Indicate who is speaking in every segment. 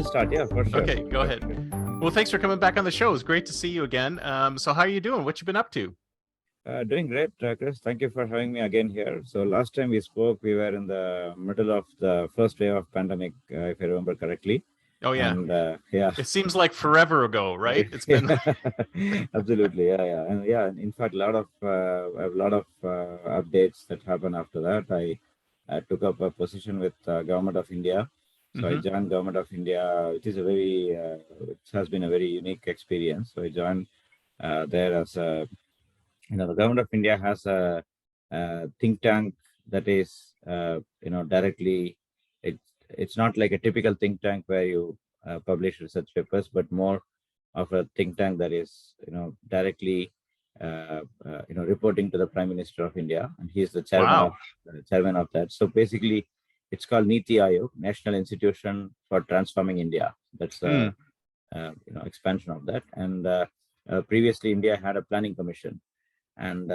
Speaker 1: start. Yeah, for sure.
Speaker 2: Okay, go ahead. Well, thanks for coming back on the show. It's great to see you again. So how are you doing? What you been up to?
Speaker 1: Doing great, Chris. Thank you for having me again here. So last time we spoke, we were in the middle of the first wave of pandemic, if I remember correctly.
Speaker 2: Oh, yeah.
Speaker 1: And yeah.
Speaker 2: It seems like forever ago, right? It's been
Speaker 1: Absolutely. Yeah. And yeah, in fact, a lot of updates that happened after that. I took up a position with Government of India. So I joined Government of India, which is it has been a very unique experience. So I joined there as a, the Government of India has a think tank that is, directly, it's not like a typical think tank where you publish research papers, but more of a think tank that is, directly, reporting to the Prime Minister of India, and he's the chairman of that. So basically, it's called NITI Aayog, National Institution for Transforming India. That's the expansion of that. And previously, India had a planning commission, and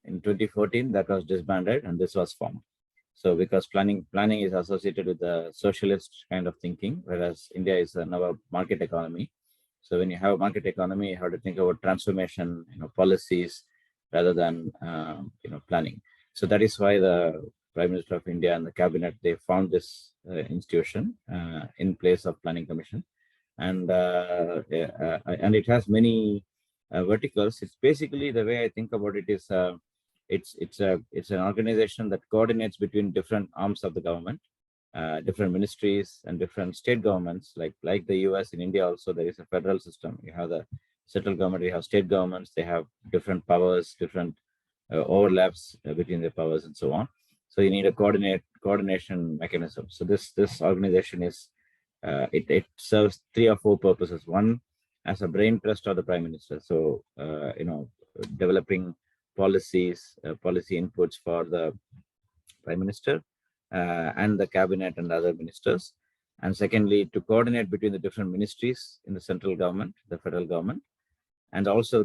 Speaker 1: in 2014 that was disbanded, and this was formed. So because planning is associated with the socialist kind of thinking, whereas India is now a market economy. So when you have a market economy, you have to think about transformation, policies, rather than planning. So that is why the Prime Minister of India and the cabinet, they found this institution in place of planning commission, and it has many verticals. It's basically, the way I think about it is, it's an organization that coordinates between different arms of the government, different ministries and different state governments. Like the US, in India also there is a federal system. You have the central government, you have state governments. They have different powers, different overlaps between the powers, and so on. So you need a coordination mechanism. So this organization is it serves 3 or 4 purposes. One, as a brain trust of the Prime Minister. So developing policies, policy inputs for the Prime Minister and the cabinet and other ministers. And secondly, to coordinate between the different ministries in the central government, the federal government. And also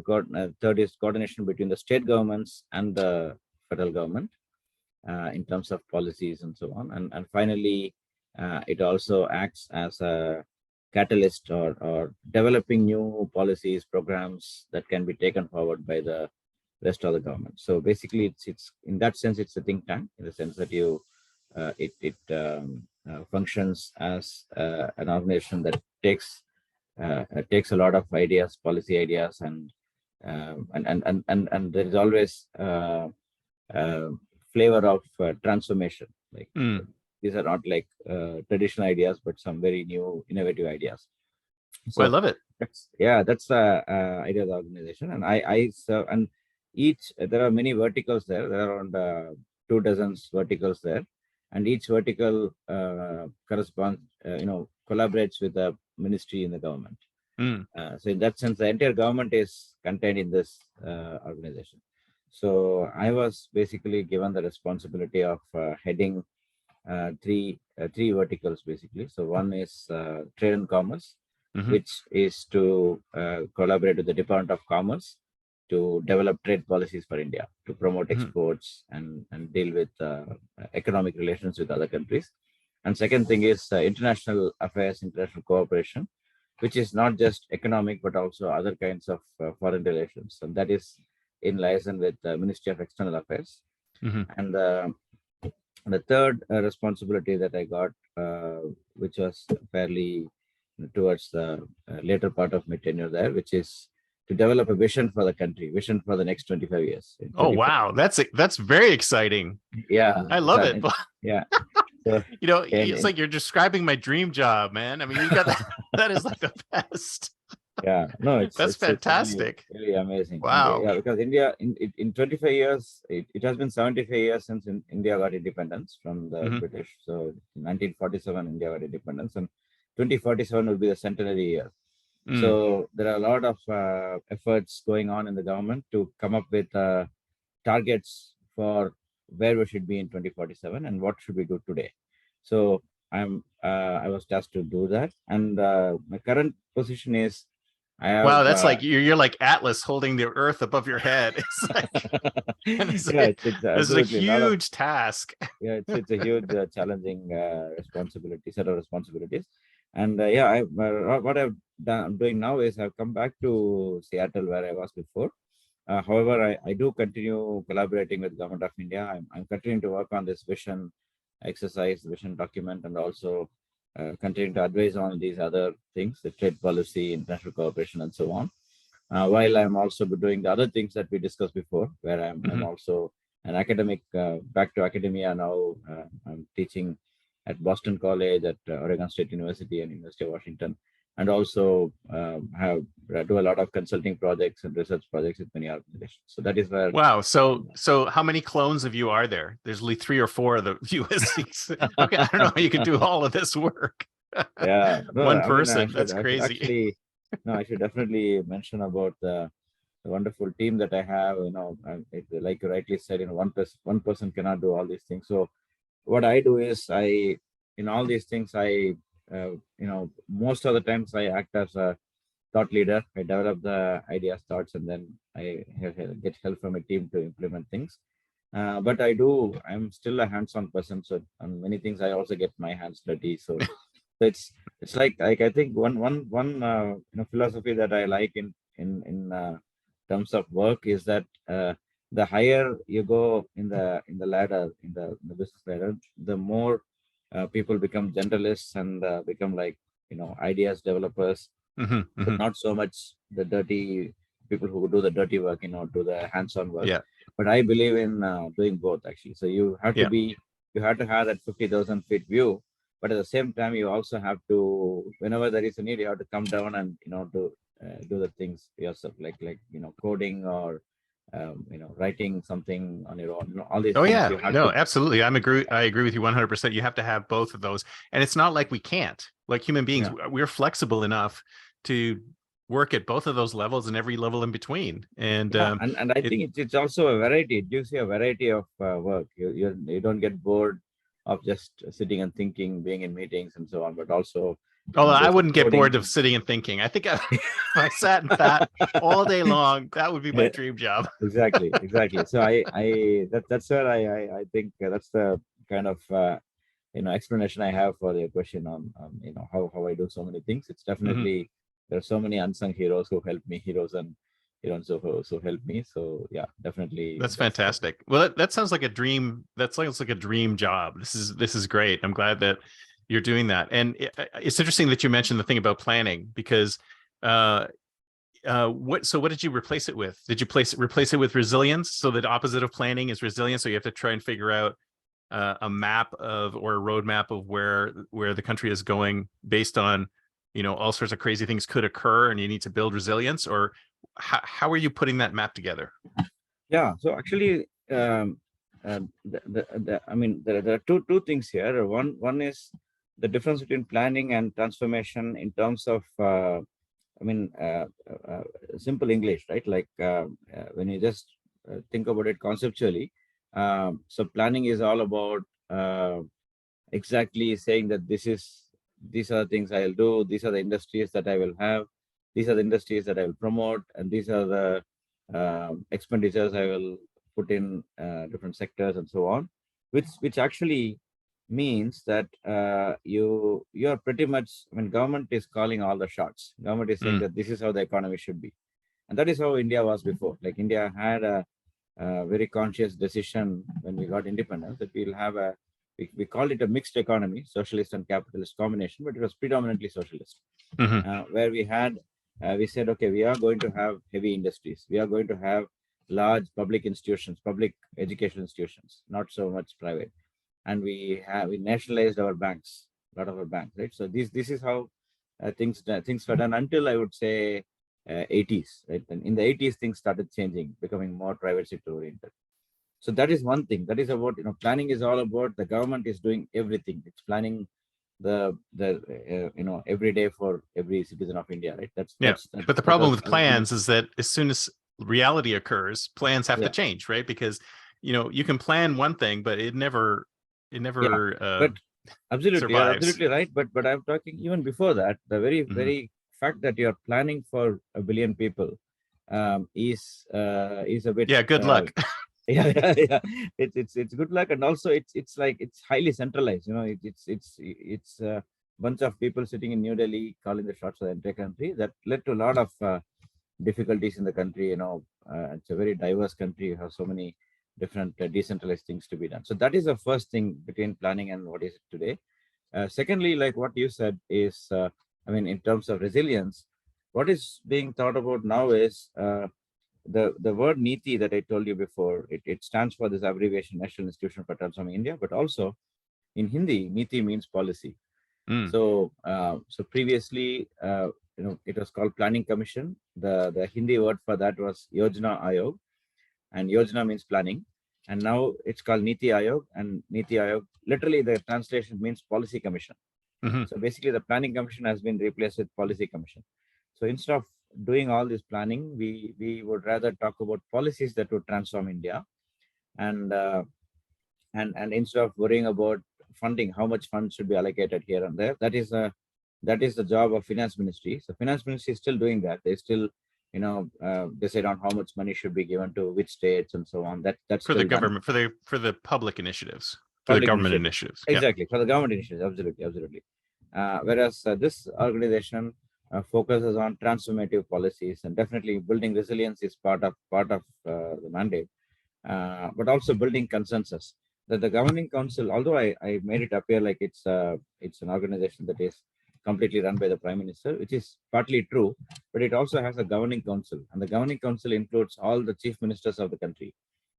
Speaker 1: third is coordination between the state governments and the federal government in terms of policies and so on. And finally, it also acts as a catalyst or developing new policies, programs that can be taken forward by the rest of the government. So basically, it's in that sense, it's a think tank, in the sense that it functions as an organization that takes a lot of ideas, policy ideas, and there is always flavor of transformation. Like these are not like traditional ideas, but some very new, innovative ideas. So
Speaker 2: I love it.
Speaker 1: That's the idea of the organization. And I serve, and there are many verticals there. There are around 2 dozen verticals there, and each vertical corresponds, collaborates with the ministry in the government. So in that sense, the entire government is contained in this organization. So I was basically given the responsibility of heading 3 verticals basically. So one is trade and commerce, which is to collaborate with the Department of Commerce to develop trade policies for India, to promote exports and deal with economic relations with other countries. And second thing is international affairs, international cooperation, which is not just economic, but also other kinds of foreign relations. And that is in liaison with the Ministry of External Affairs. And the third responsibility that I got, which was fairly towards the later part of my tenure there, which is to develop a vision for the country, vision for the next 25 years.
Speaker 2: Oh, wow. That's very exciting.
Speaker 1: Yeah.
Speaker 2: I love it.
Speaker 1: Yeah. So,
Speaker 2: it's like you're describing my dream job, man. I mean, you got that is like the best.
Speaker 1: Yeah, no,
Speaker 2: that's fantastic.
Speaker 1: It's really amazing.
Speaker 2: Wow.
Speaker 1: Yeah, because India in 25 years, it has been 75 years since India got independence from the British. So in 1947, India got independence, and 2047 will be the centenary year. So there are a lot of efforts going on in the government to come up with targets for where we should be in 2047 and what should we do today. So I was tasked to do that, and my current position is
Speaker 2: wow, that's like you're like Atlas holding the Earth above your head. It's like, it's a huge task.
Speaker 1: Yeah, it's a huge challenging set of responsibilities. And what I'm doing now is I've come back to Seattle where I was before. However, I do continue collaborating with Government of India. I'm continuing to work on this vision exercise, vision document, and also continuing to advise on these other things, the trade policy, international cooperation, and so on. While I'm also doing the other things that we discussed before, where I'm also an academic, back to academia now. I'm teaching at Boston College, at Oregon State University, and University of Washington, and also do a lot of consulting projects and research projects with many organizations. So that is where.
Speaker 2: Wow. So how many clones of you are there? There's only 3 or 4 of the USCs. Okay, I don't know how you can do all of this work.
Speaker 1: Yeah, no,
Speaker 2: one person. That's crazy.
Speaker 1: Actually, no, I should definitely mention about the wonderful team that I have. Like you rightly said, one person cannot do all these things. So what I do is in all these things, most of the times I act as a thought leader. I develop the ideas, thoughts, and then I get help from a team to implement things. But I'm still a hands-on person. So on many things, I also get my hands dirty. So it's like I think one philosophy that I like in terms of work is that the higher you go in the ladder, in the business ladder, the more people become generalists and become like ideas developers, but not so much the dirty people who do the dirty work, do the hands-on work.
Speaker 2: Yeah.
Speaker 1: But I believe in doing both, actually. So you have to you have to have that 50,000 feet view, but at the same time you also have to, whenever there is a need, you have to come down and do the things yourself, like coding or writing something on your own. All these things.
Speaker 2: Yeah, no, absolutely. I agree with you 100%. You have to have both of those, and it's not like we can't. Like human beings, we're flexible enough to work at both of those levels and every level in between. And
Speaker 1: I think it's also a variety. It gives you a variety of work. You don't get bored of just sitting and thinking, being in meetings and so on, but also.
Speaker 2: I wouldn't get bored of sitting and thinking. I think if I sat and thought all day long, that would be my dream job.
Speaker 1: Exactly. So that's where I think that's the kind of explanation I have for the question on how I do so many things. It's definitely there are so many unsung heroes who help me, heroes and heroes who help me. So yeah, definitely.
Speaker 2: That's fantastic. Well, that sounds like a dream. That sounds like a dream job. This is great. I'm glad that you're doing that. And it's interesting that you mentioned the thing about planning, because what did you replace it with? Did you replace it with resilience? So the opposite of planning is resilience. So you have to try and figure out a map or a roadmap of where the country is going based on all sorts of crazy things could occur, and you need to build resilience. Or how are you putting that map together?
Speaker 1: Yeah, so actually I mean there are two things here. One is the difference between planning and transformation in terms of simple English, right? Like when you just think about it conceptually, so planning is all about exactly saying that these are the things I'll do, these are the industries that I will have, these are the industries that I will promote, and these are the expenditures I will put in different sectors and so on, which actually means that you are pretty much, government is calling all the shots. Government is saying that this is how the economy should be, and that is how India was before. Like India had a very conscious decision when we got independence that we'll have we called it a mixed economy, socialist and capitalist combination, but it was predominantly socialist, where we said, okay, we are going to have heavy industries, we are going to have large public institutions, public education institutions, not so much private, and we nationalized our banks, a lot of our banks, right? So this is how things were done until I would say 80s, right? And in the 80s, things started changing, becoming more private sector oriented. So that is one thing. That is about, planning is all about the government is doing everything. It's planning the every day for every citizen of India, right? That's
Speaker 2: but the problem with plans is that as soon as reality occurs, plans have to change, right? Because you can plan one thing, but it never
Speaker 1: but absolutely survives. You're absolutely right. But I'm talking even before that, the very fact that you're planning for 1 billion people is a bit
Speaker 2: good luck.
Speaker 1: Yeah. It's good luck, and also it's like it's highly centralized. It's bunch of people sitting in New Delhi calling the shots for the entire country. That led to a lot of difficulties in the country. It's a very diverse country. You have so many different decentralized things to be done. So that is the first thing between planning and what is it today. Secondly, like what you said is, in terms of resilience, what is being thought about now is the word NITI that I told you before. It stands for this abbreviation, National Institution for Transforming India, but also in Hindi, NITI means policy. So previously, it was called Planning Commission. The Hindi word for that was Yojana Aayog, and Yojana means planning. And now it's called NITI Aayog, and NITI Aayog, literally the translation means Policy Commission. So basically the Planning Commission has been replaced with Policy Commission. So instead of doing all this planning, we would rather talk about policies that would transform India. And instead of worrying about funding, how much funds should be allocated here and there, that is the job of Finance Ministry. So Finance Ministry is still doing that. They still decide on how much money should be given to which states and so on. That's
Speaker 2: for the
Speaker 1: still done.
Speaker 2: government, for the public initiatives, for the government initiatives.
Speaker 1: Exactly, for the government initiatives, absolutely. Whereas this organization focuses on transformative policies, and definitely building resilience is part of the mandate, but also building consensus. That the governing council, although I made it appear like it's an organization that is completely run by the Prime Minister, which is partly true, but it also has a governing council, and the governing council includes all the chief ministers of the country.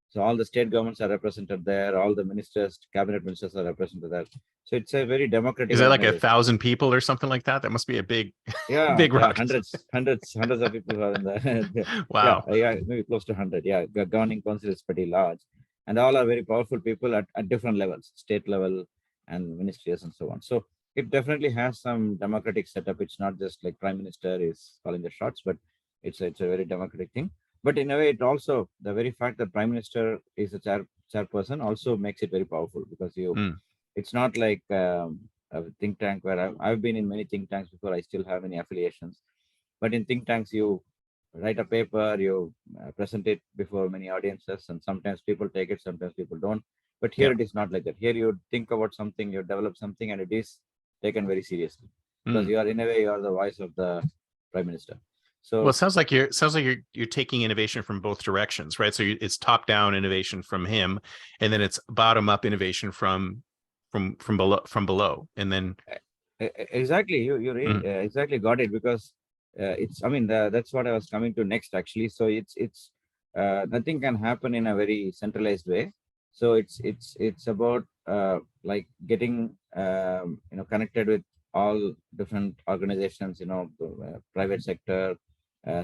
Speaker 1: So all the state governments are represented there, all the ministers, cabinet ministers are represented there. So it's a very democratic.
Speaker 2: Is that like 1,000 people or something like that? That must be a big,
Speaker 1: big hundreds of people are in the
Speaker 2: wow.
Speaker 1: Maybe close to 100. The governing council is pretty large, and all are very powerful people at different levels, state level and ministries and so on. So it definitely has some democratic setup. It's not just like Prime Minister is calling the shots, but it's a very democratic thing. But in a way, it also, the very fact that Prime Minister is a chairperson also makes it very powerful, because it's not like a think tank where I've been in many think tanks before. I still have many affiliations, but in think tanks, you write a paper, you present it before many audiences, and sometimes people take it, sometimes people don't. But here it is not like that. Here you think about something, you develop something, and it is taken very seriously, because you are, in a way, you are the voice of the Prime Minister. So,
Speaker 2: well, it sounds like you're taking innovation from both directions, right? So it's top-down innovation from him, and then it's bottom-up innovation from below, and then
Speaker 1: exactly, you really exactly got it, because it's, that's what I was coming to next, actually. So it's nothing can happen in a very centralized way. So it's about like getting connected with all different organizations, private sector,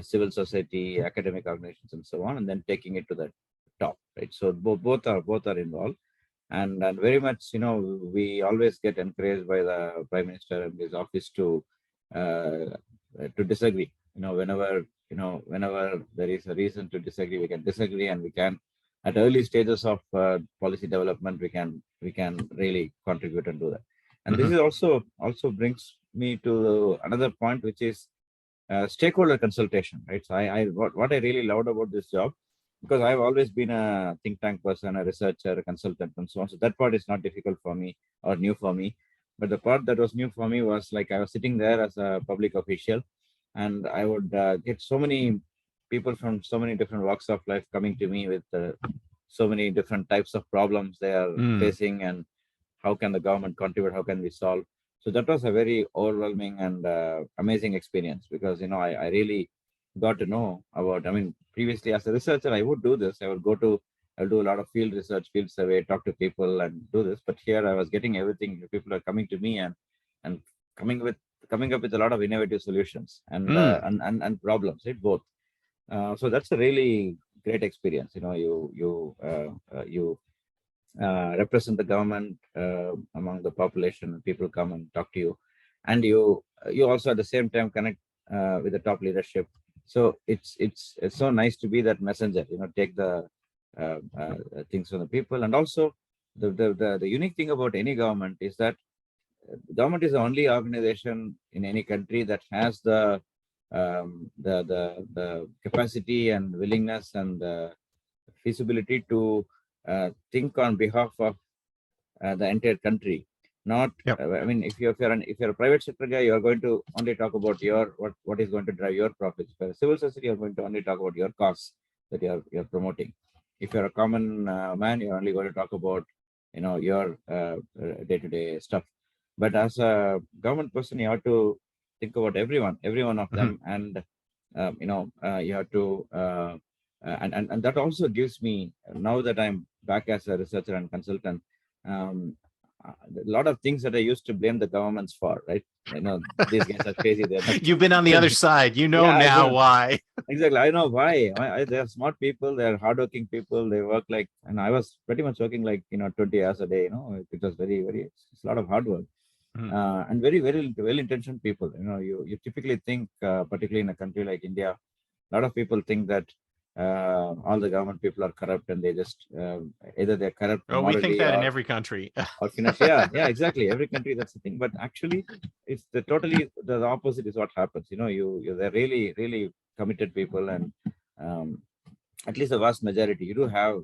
Speaker 1: civil society, academic organizations, and so on, and then taking it to the top, right? So both are involved, and very much, we always get encouraged by the Prime Minister and his office to disagree. Whenever there is a reason to disagree, we can disagree, and we can, at early stages of policy development, we can really contribute and do that. And this is also brings me to another point, which is stakeholder consultation, right? So what I really loved about this job, because I've always been a think tank person, a researcher, a consultant, and so on. So that part is not difficult for me or new for me. But the part that was new for me was, like, I was sitting there as a public official, and I would get so many people from so many different walks of life coming to me with so many different types of problems they are facing, and how can the government contribute, how can we solve. So that was a very overwhelming and amazing experience, because I really got to know about, previously as a researcher, I would do this. I'll do a lot of field research, field survey, talk to people and do this. But here I was getting everything. People are coming to me and coming up with a lot of innovative solutions and problems, right? Both. So that's a really great experience. You represent the government among the population, and people come and talk to you, and you also at the same time connect with the top leadership. So it's so nice to be that messenger, take the things from the people. And also the unique thing about any government is that the government is the only organization in any country that has the capacity and willingness and the feasibility to think on behalf of the entire country. Not,
Speaker 2: Yep.
Speaker 1: I mean, if you're a private sector guy, you're going to only talk about what is going to drive your profits. For a civil society, you're going to only talk about your costs that you're promoting. If you're a common man, you're only going to talk about your day-to-day stuff. But as a government person, you have to think about every one of them, and you have to and that also gives me, now that I'm back as a researcher and consultant, a lot of things that I used to blame the governments for, right? These guys are crazy. They're not.
Speaker 2: You've been on the other side. You know
Speaker 1: Yeah,
Speaker 2: now why.
Speaker 1: exactly. I know why. They're smart people. They're hardworking people. They work like, and I was pretty much working like 20 hours a day. It was it's a lot of hard work, and very very well-intentioned people. You typically think, particularly in a country like India, a lot of people think that all the government people are corrupt, and they just either they're corrupt
Speaker 2: Oh, we think
Speaker 1: morally
Speaker 2: that in every country.
Speaker 1: or financially. Yeah, exactly. Every country, that's the thing. But actually, it's the opposite is what happens. They're really really committed people, and um, at least the vast majority. You do have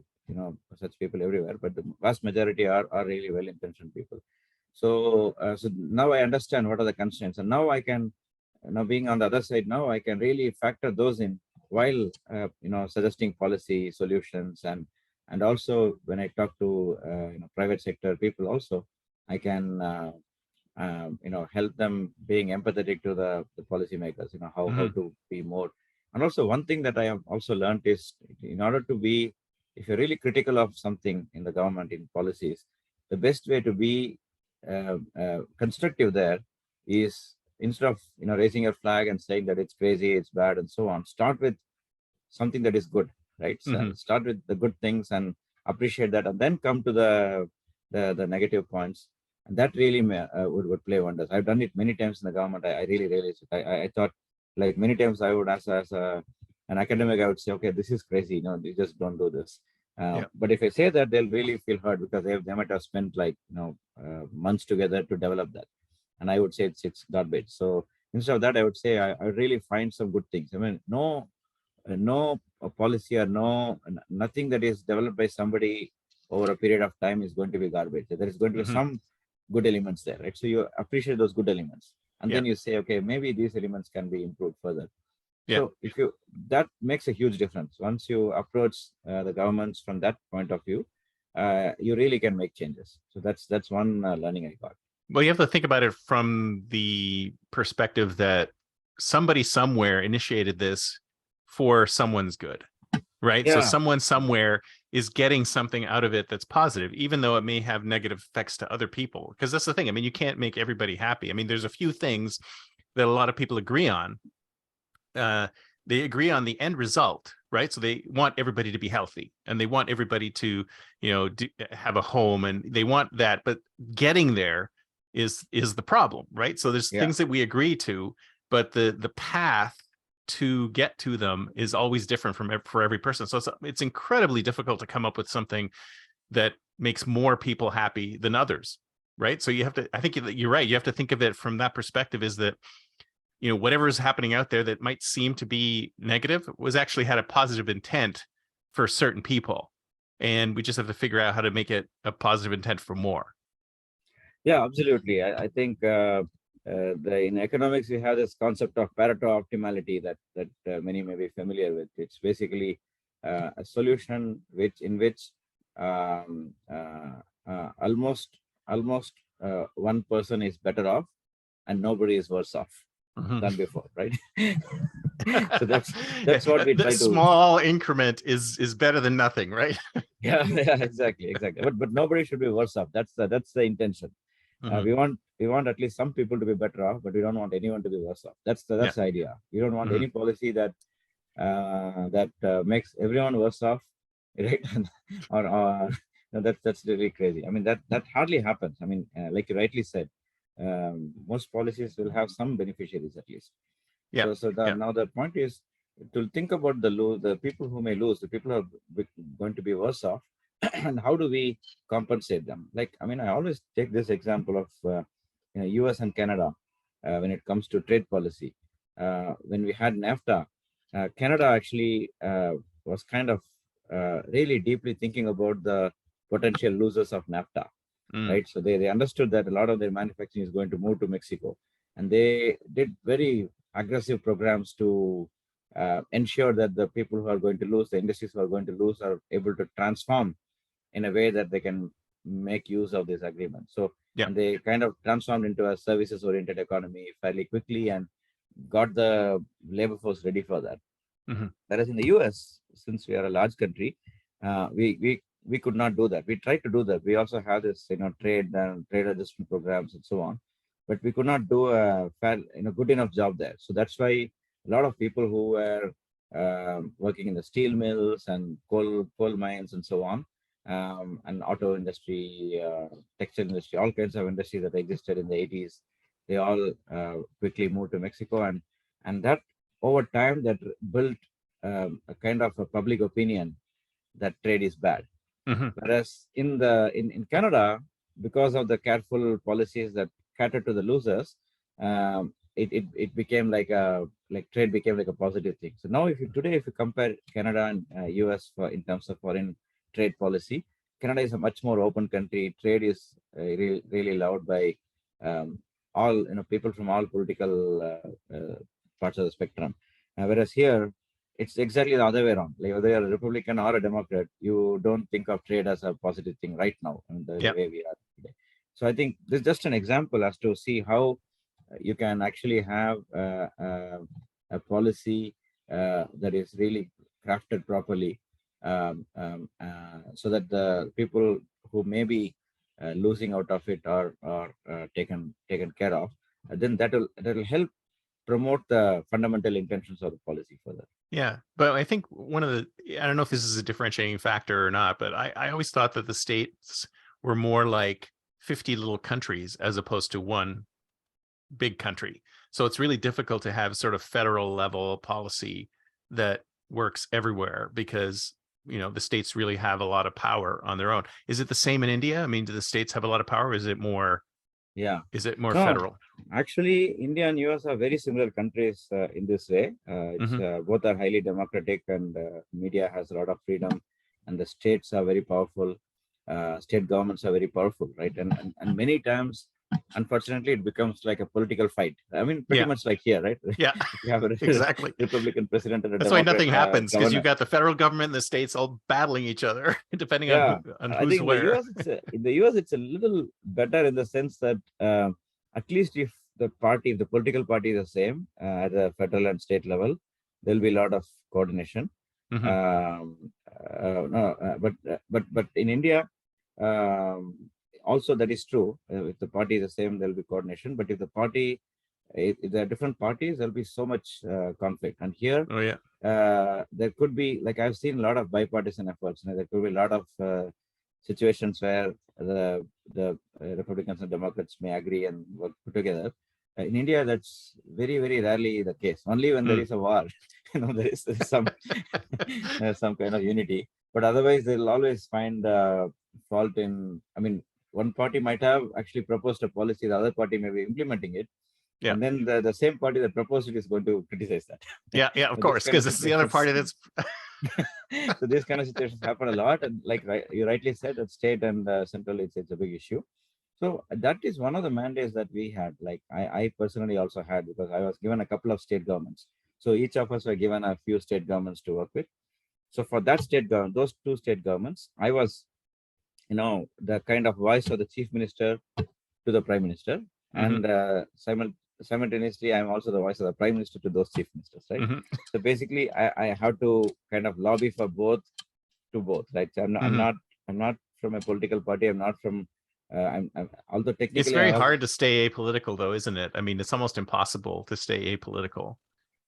Speaker 1: such people everywhere, but the vast majority are really well-intentioned people. So now I understand what are the constraints, and now I can, being on the other side, now I can really factor those in while suggesting policy solutions, and also when I talk to private sector people also, I can help them being empathetic to the policymakers, how to be more. And also one thing that I have also learned is, in order to be, if you're really critical of something in the government, in policies, the best way to be constructive there is, instead of raising your flag and saying that it's crazy, it's bad, and so on, start with something that is good, right? So start with the good things and appreciate that, and then come to the negative points, and that really would play wonders. I've done it many times in the government. I really realized it. I thought, like, many times I would, as an academic, I would say, okay, this is crazy, you just don't do this. But if I say that, they'll really feel hurt, because they might have spent like months together to develop that, and I would say it's garbage. So instead of that, I would say I really find some good things. I mean, no policy or nothing that is developed by somebody over a period of time is going to be garbage. There is going to be some good elements there, right? So you appreciate those good elements, and then you say, okay, maybe these elements can be improved further. So that makes a huge difference. Once you approach the governments from that point of view, you really can make changes. So that's one learning I got.
Speaker 2: Well, you have to think about it from the perspective that somebody somewhere initiated this for someone's good, right? So someone somewhere is getting something out of it that's positive, even though it may have negative effects to other people. Because that's the thing. I mean, you can't make everybody happy. I mean, there's a few things that a lot of people agree on. They agree on the end result, right? So they want everybody to be healthy, and they want everybody to, have a home, and they want that. But getting there is the problem, right? So there's things that we agree to, but the path to get to them is always different for every person. So it's incredibly difficult to come up with something that makes more people happy than others, right? So I think you're right. You have to think of it from that perspective, is that, whatever is happening out there that might seem to be negative was actually had a positive intent for certain people. And we just have to figure out how to make it a positive intent for more.
Speaker 1: Yeah, absolutely. I think in economics, we have this concept of Pareto optimality that many may be familiar with. It's basically a solution in which almost one person is better off and nobody is worse off than before, right? So that's what we try to.
Speaker 2: Small increment is better than nothing, right?
Speaker 1: yeah, exactly. But nobody should be worse off. That's the intention. We want at least some people to be better off, but we don't want anyone to be worse off. That's the idea. We don't want any policy that makes everyone worse off, right? or that's really crazy. I mean, that hardly happens. I mean, like you rightly said, most policies will have some beneficiaries at least. Now the point is to think about the people who may lose, the people who are going to be worse off, and how do we compensate them? Like, I mean, I always take this example of US and Canada when it comes to trade policy. When we had NAFTA, Canada actually was kind of really deeply thinking about the potential losers of NAFTA. right? So they understood that a lot of their manufacturing is going to move to Mexico, and they did very aggressive programs to ensure that the people who are going to lose, the industries who are going to lose, are able to transform in a way that they can make use of this agreement. So, and they kind of transformed into a services-oriented economy fairly quickly and got the labor force ready for that. Whereas in the US, since we are a large country, we could not do that. We tried to do that. We also have this, trade and trade adjustment programs and so on, but we could not do a fair, good enough job there. So that's why a lot of people who were working in the steel mills and coal mines and so on, and auto industry, textile industry, all kinds of industries that existed in the 80s, they all quickly moved to Mexico, and that over time that built a kind of a public opinion that trade is bad. Whereas in Canada, because of the careful policies that cater to the losers, it became like trade became like a positive thing. So now if you compare Canada and US in terms of foreign trade policy, Canada is a much more open country. Trade is really allowed by all people from all political parts of the spectrum. Whereas here, it's exactly the other way around. Like whether you're a Republican or a Democrat, you don't think of trade as a positive thing right now in the way we are today. So I think this is just an example as to see how you can actually have a policy that is really crafted properly, so that the people who may be losing out of it are taken care of. Then that will help promote the fundamental intentions of the policy further.
Speaker 2: Yeah, but I think one of I don't know if this is a differentiating factor or not, but I always thought that the states were more like 50 little countries as opposed to one big country. So it's really difficult to have sort of federal level policy that works everywhere because, the states really have a lot of power on their own. Is it the same in India? I mean, do the states have a lot of power? Or is it more?
Speaker 1: Yeah.
Speaker 2: Is it more federal?
Speaker 1: Actually, India and US are very similar countries in this way. Both are highly democratic, and media has a lot of freedom, and the states are very powerful. State governments are very powerful, right? And many times, unfortunately, it becomes like a political fight. I mean, pretty much like here, right?
Speaker 2: Yeah,
Speaker 1: you have a
Speaker 2: exactly.
Speaker 1: Republican president and a
Speaker 2: That's
Speaker 1: Democrat,
Speaker 2: why nothing happens, because you've got the federal government and the states all battling each other, depending on who's
Speaker 1: I think
Speaker 2: where.
Speaker 1: In the US, it's a little better in the sense that at least if the political party is the same at the federal and state level, there'll be a lot of coordination. But in India, also that is true. If the party is the same, there'll be coordination. But if there are different parties, there'll be so much conflict. And here, there could be, like I've seen a lot of bipartisan efforts. There could be a lot of situations where the Republicans and Democrats may agree and work together. In India, that's very, very rarely the case. Only when there is a war, there is some some kind of unity. But otherwise, they'll always find fault in. I mean, one party might have actually proposed a policy, the other party may be implementing it. Yeah. And then the same party that proposed it is going to criticize that.
Speaker 2: Yeah, of course, because it's the other party that's.
Speaker 1: So these kind of situations happen a lot, and like you rightly said, at state and central, it's a big issue. So that is one of the mandates that we had. Like I personally also had, because I was given a couple of state governments. So each of us were given a few state governments to work with. So for that state government, those two state governments, I was, the kind of voice of the chief minister to the prime minister, and simultaneously, I'm also the voice of the prime minister to those chief ministers, right? So basically, I have to kind of lobby for both, right? So I'm not from a political party. I'm not from. Although technically,
Speaker 2: it's very hard to stay apolitical, though, isn't it? I mean, it's almost impossible to stay apolitical.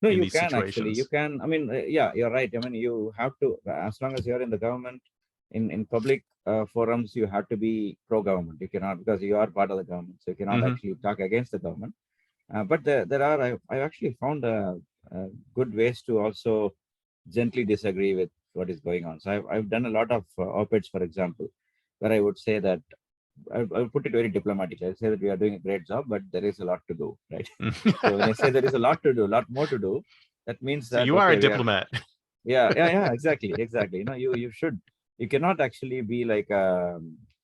Speaker 1: No, you can situations. Actually. You can. I mean, you're right. I mean, you have to, as long as you're in the government, in public forums, you have to be pro-government. You cannot, because you are part of the government, so you cannot actually talk against the government. But there are, I've actually found good ways to also gently disagree with what is going on. So I've done a lot of op-eds, for example, where I would say that, I'll put it very diplomatically. I say that we are doing a great job, but there is a lot to do, right? So when I say there is a lot to do, a lot more to do, that means that
Speaker 2: so you are a diplomat.
Speaker 1: Yeah, exactly. You should. You cannot actually be like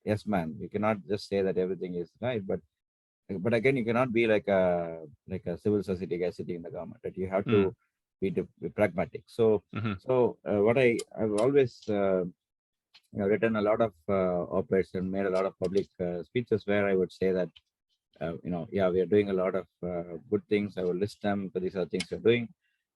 Speaker 1: yes man. You cannot just say that everything is right, but again, you cannot be like a civil society guy sitting in the government. That you have to be pragmatic. So what I've always written a lot of op-eds and made a lot of public speeches where I would say that yeah, we are doing a lot of good things. I will list them, but these are things we're doing.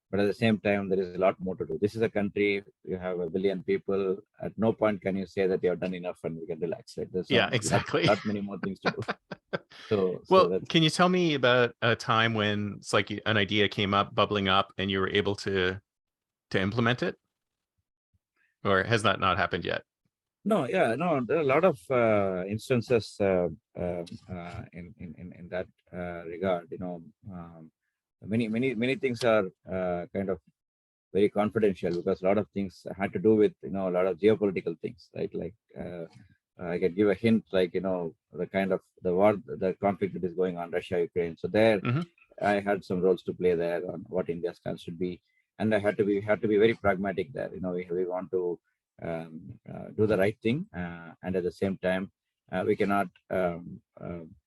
Speaker 1: But at the same time, there is a lot more to do. This is a country, you have 1 billion people. At no point can you say that you have done enough and we can relax. Right? There's
Speaker 2: Yeah, exactly.
Speaker 1: lot many more things to do.
Speaker 2: Well, can you tell me about a time when it's like an idea came up, bubbling up, and you were able to implement it? Or has that not happened yet?
Speaker 1: No, yeah, no, there are a lot of instances in that regard. Many things are kind of very confidential because a lot of things had to do with a lot of geopolitical things, right? Like I can give a hint, like the kind of the conflict that is going on Russia Ukraine. So there, I had some roles to play there on what India's stance should be, and I had to be very pragmatic there. We want to do the right thing, and at the same time, we cannot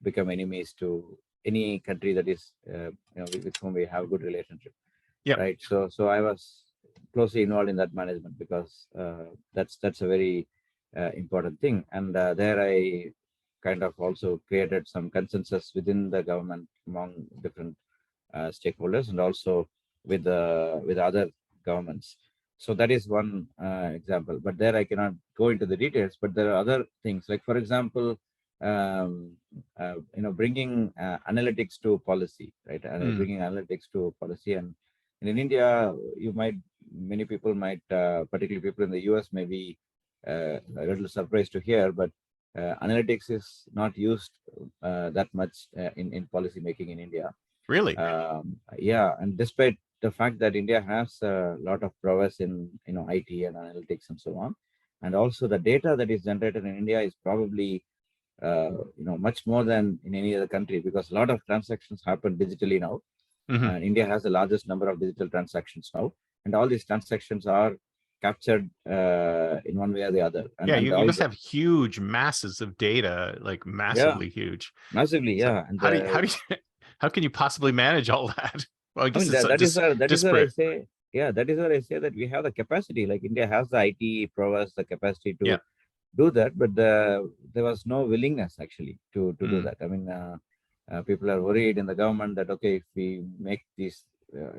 Speaker 1: become enemies to any country that is with whom we have a good relationship.
Speaker 2: Yeah.
Speaker 1: Right. So I was closely involved in that management because that's a very important thing. And there I kind of also created some consensus within the government among different stakeholders and also with other governments. So that is one example. But there I cannot go into the details. But there are other things, like for example, bringing analytics to policy, right? Bringing analytics to policy. And in India, many people might, particularly people in the US, may be a little surprised to hear, but analytics is not used that much in policy making in India.
Speaker 2: Really?
Speaker 1: Yeah, and despite the fact that India has a lot of prowess in IT and analytics and so on, and also the data that is generated in India is probably much more than in any other country because a lot of transactions happen digitally now. And India has the largest number of digital transactions now, and all these transactions are captured in one way or the other. And,
Speaker 2: yeah, you must have huge masses of data, like massively huge.
Speaker 1: Massively,
Speaker 2: so
Speaker 1: yeah. And
Speaker 2: how can you possibly manage all that? Well, I guess
Speaker 1: that is what I say. Yeah, that is what I say, that we have the capacity. Like India has the IT prowess, the capacity to do that, but there was no willingness actually to do that. I mean, people are worried in the government that okay, if we make these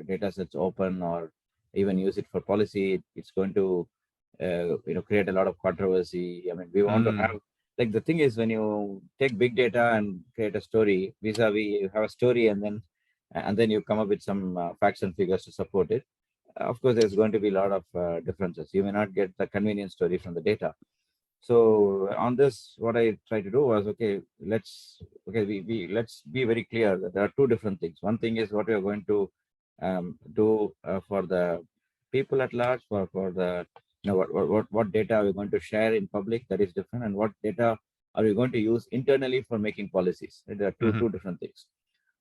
Speaker 1: data sets open or even use it for policy, it's going to create a lot of controversy. I mean, we want to have, like, the thing is, when you take big data and create a story, vis-a-vis, you have a story and then you come up with some facts and figures to support it. Of course, there's going to be a lot of differences. You may not get the convenient story from the data. So on this, what I tried to do was, let's be very clear that there are two different things. One thing is what we are going to do for the people at large, for the what data are we going to share in public, that is different, and what data are we going to use internally for making policies. There are two different things.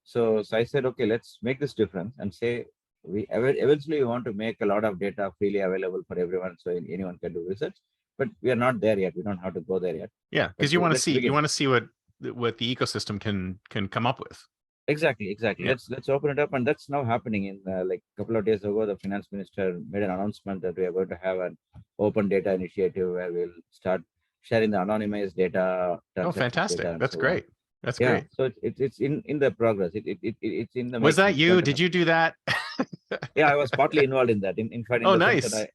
Speaker 1: So I said, okay, let's make this difference and say we eventually want to make a lot of data freely available for everyone, so anyone can do research. But we are not there yet. We don't have to go there yet.
Speaker 2: Yeah, because you want to see what the ecosystem can come up with.
Speaker 1: Exactly. Yeah. Let's open it up, and that's now happening. In like a couple of days ago, the finance minister made an announcement that we are going to have an open data initiative where we'll start sharing the anonymized data.
Speaker 2: Oh, fantastic! Data, that's great. That's great.
Speaker 1: So it's in the progress. It's in the.
Speaker 2: Was that you? Did you do that?
Speaker 1: Yeah, I was partly involved in that. In fact,
Speaker 2: nice.
Speaker 1: I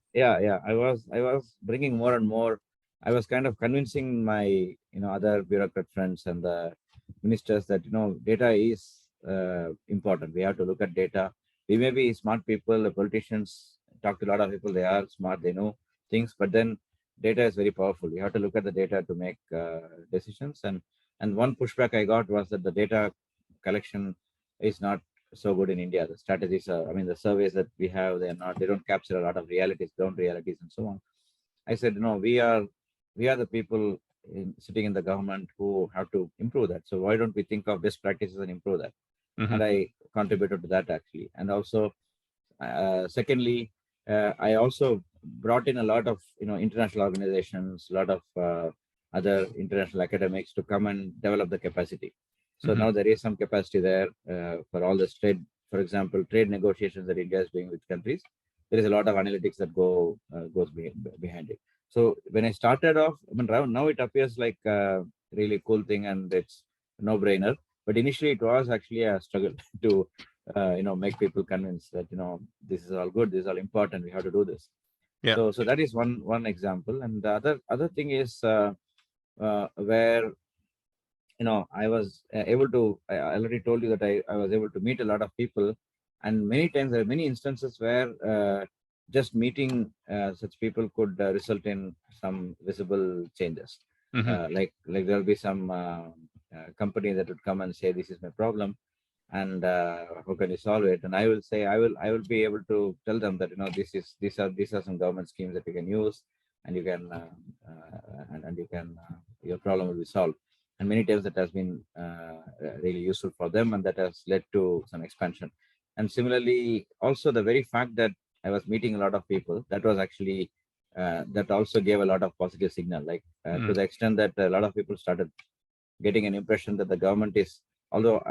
Speaker 1: was bringing more and more. I was kind of convincing my other bureaucrat friends and the ministers that data is important. We have to look at data. We may be smart people. The politicians talk to a lot of people. They are smart. They know things, but then data is very powerful. You have to look at the data to make decisions. And one pushback I got was that the data collection is not so good in India. The strategies are, the surveys that we have, they don't capture a lot of realities, ground realities, and so on. I said, no, we are the people sitting in the government who have to improve that. So why don't we think of best practices and improve that? And I contributed to that actually. And also, secondly, I also brought in a lot of international organizations, a lot of other international academics to come and develop the capacity. So now there is some capacity there for all this trade, for example, trade negotiations that India is doing with countries. There is a lot of analytics that goes behind it. So when I started off, I mean, now it appears like a really cool thing and it's no brainer. But initially it was actually a struggle to, make people convinced that, this is all good, this is all important, we have to do this.
Speaker 2: Yeah.
Speaker 1: So that is one example. And the other thing is where, I was able to, I already told you that I was able to meet a lot of people. And many times there are many instances where just meeting such people could result in some visible changes. Like there'll be some company that would come and say, this is my problem, and how can you solve it? And I will say, I will be able to tell them that, these are some government schemes that you can use, and you can and you can your problem will be solved. And many times that has been really useful for them, and that has led to some expansion. And similarly, also the very fact that I was meeting a lot of people, that was actually that also gave a lot of positive signal, like to the extent that a lot of people started getting an impression that the government is, although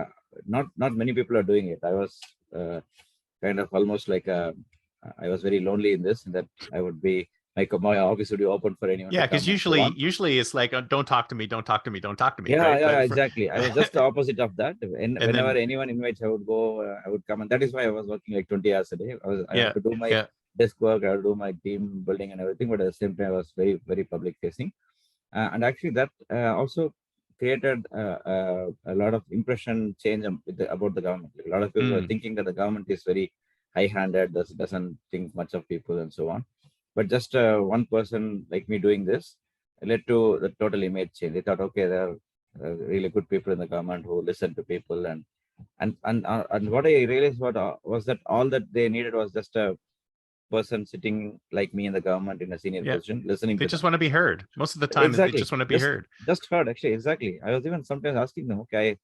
Speaker 1: not many people are doing it. I was kind of almost like I was very lonely in this, and that I would be like, my office would be open for anyone.
Speaker 2: Yeah,
Speaker 1: to
Speaker 2: because
Speaker 1: come
Speaker 2: usually it's like, don't talk to me, don't talk to me, don't talk to me.
Speaker 1: Yeah,
Speaker 2: right?
Speaker 1: yeah, exactly. I was just the opposite of that. Whenever
Speaker 2: then,
Speaker 1: anyone invites, I would go, I would come, and that is why I was working like 20 hours a day. I had to do my desk work, I had to do my team building and everything, but at the same time, I was very, very public facing. And actually, that also created a lot of impression change about the government. Like, a lot of people were thinking that the government is very high-handed, doesn't think much of people, and so on. But just one person like me doing this led to the total image change. They thought, okay, there are really good people in the government who listen to people, and what I realized was that all that they needed was just a person sitting like me in the government in a senior position, listening
Speaker 2: they
Speaker 1: to
Speaker 2: just
Speaker 1: them.
Speaker 2: want to be heard. Most of the time,
Speaker 1: Exactly.
Speaker 2: they just want to be heard.
Speaker 1: Just heard, actually, exactly. I was even sometimes asking them, okay,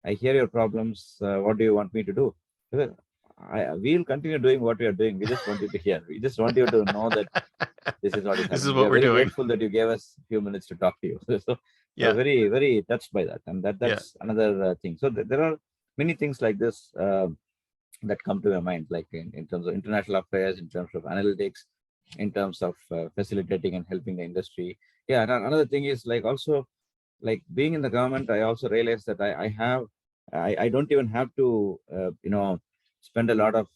Speaker 1: I hear your problems. What do you want me to do? We'll continue doing what we are doing. We just want you to hear. We just want you to know that this is what is happening.
Speaker 2: This is
Speaker 1: we
Speaker 2: what
Speaker 1: are
Speaker 2: we're
Speaker 1: very
Speaker 2: doing.
Speaker 1: grateful that you gave us a few minutes to talk to you. So
Speaker 2: yeah,
Speaker 1: very, very touched by that. And that's another thing. So there are many things like this that come to my mind, like in terms of international affairs, in terms of analytics, in terms of facilitating and helping the industry. Yeah, and another thing is like also like being in the government, I also realized that I don't even have to spend a lot of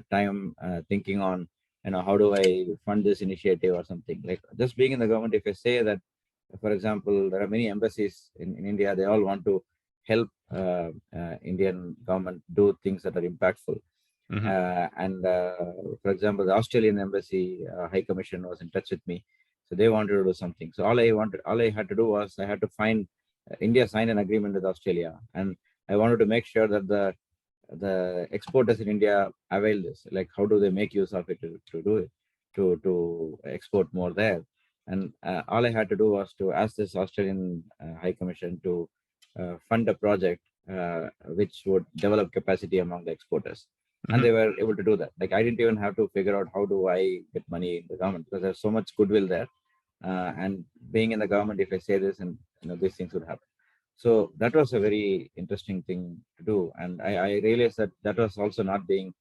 Speaker 1: time thinking on how do I fund this initiative or something. Like just being in the government, if I say that, for example, there are many embassies in India, they all want to help Indian government do things that are impactful. And for example, the Australian embassy high commission was in touch with me, so they wanted to do something. So all I had to do was I had to find India signed an agreement with Australia, and I wanted to make sure that the exporters in India avail this. Like, how do they make use of it to do it, to export more there? And all I had to do was to ask this Australian High Commission to fund a project which would develop capacity among the exporters. And they were able to do that. Like, I didn't even have to figure out how do I get money in the government, because there's so much goodwill there. And being in the government, if I say this, and these things would happen. So that was a very interesting thing to do. And I realized that was also not being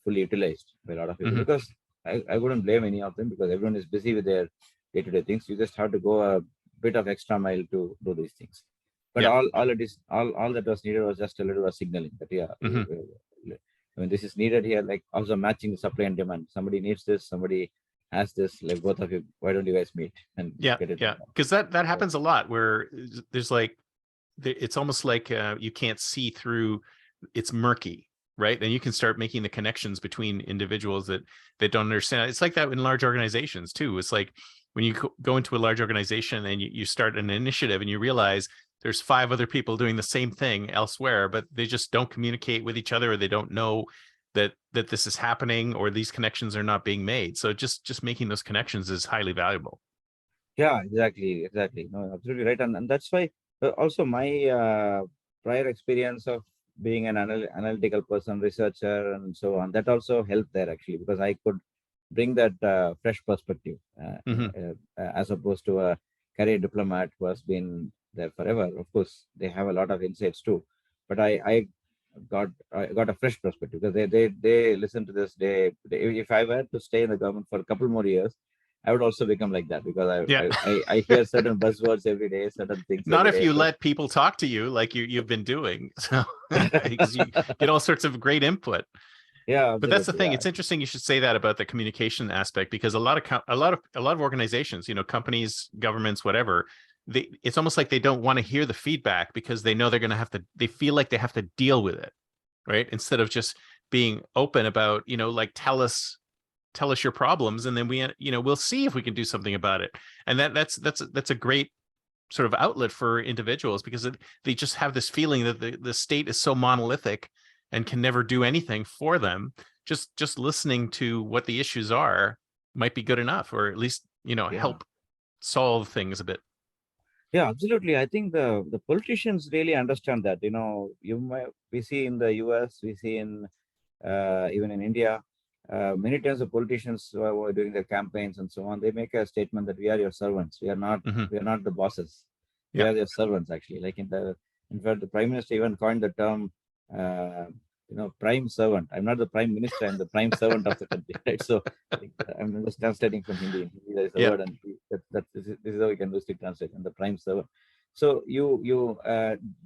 Speaker 1: fully utilized by a lot of people, because I wouldn't blame any of them, because everyone is busy with their day-to-day things. You just have to go a bit of extra mile to do these things. But all that was needed was just a little bit of signaling that, I mean, this is needed here, like also matching the supply and demand. Somebody needs this, somebody has this, like both of you, why don't you guys meet and get it?
Speaker 2: Yeah, because that happens a lot, where there's like, it's almost like you can't see through, it's murky, right? And you can start making the connections between individuals that don't understand. It's like that in large organizations too. It's like when you go into a large organization and you start an initiative and you realize there's 5 other people doing the same thing elsewhere, but they just don't communicate with each other, or they don't know that this is happening, or these connections are not being made. So just making those connections is highly valuable.
Speaker 1: Yeah, exactly. No, absolutely right. And that's why also my prior experience of being an analytical person, researcher, and so on, that also helped there, actually, because I could bring that fresh perspective as opposed to a career diplomat who has been there forever. Of course, they have a lot of insights too, but I got a fresh perspective because they listen to this. If I were to stay in the government for a couple more years, I would also become like that because
Speaker 2: Yeah.
Speaker 1: I hear certain buzzwords every day, certain things
Speaker 2: Not
Speaker 1: every
Speaker 2: if
Speaker 1: day.
Speaker 2: you
Speaker 1: So
Speaker 2: let people talk to you like you've been doing. So because you get all sorts of great input.
Speaker 1: yeah,
Speaker 2: But that's the
Speaker 1: absolutely.
Speaker 2: thing.
Speaker 1: Yeah,
Speaker 2: It's interesting you should say that about the communication aspect, because a lot of organizations, companies, governments, whatever, it's almost like they don't want to hear the feedback because they know they're going to have to. They feel like they have to deal with it, right? Instead of just being open about, like tell us your problems, and then we'll see if we can do something about it. And that's a great sort of outlet for individuals, because they just have this feeling that the state is so monolithic and can never do anything for them. Just listening to what the issues are might be good enough, or at least
Speaker 1: yeah,
Speaker 2: help solve things a bit.
Speaker 1: yeah, absolutely. I think the politicians really understand that. We see in the US, we see in even in India, many times the politicians who are doing their campaigns and so on, they make a statement that we are your servants.
Speaker 2: Hmm.
Speaker 1: We are not the bosses. We
Speaker 2: Yeah.
Speaker 1: are your servants, actually. In fact, the prime minister even coined the term, uh, prime servant. I'm not the prime minister. I'm the prime servant of the country, right? So like, I'm just translating from Hindi. In Hindi, there is a
Speaker 2: Yeah.
Speaker 1: word, and this is how we can loosely translate. And the prime servant. So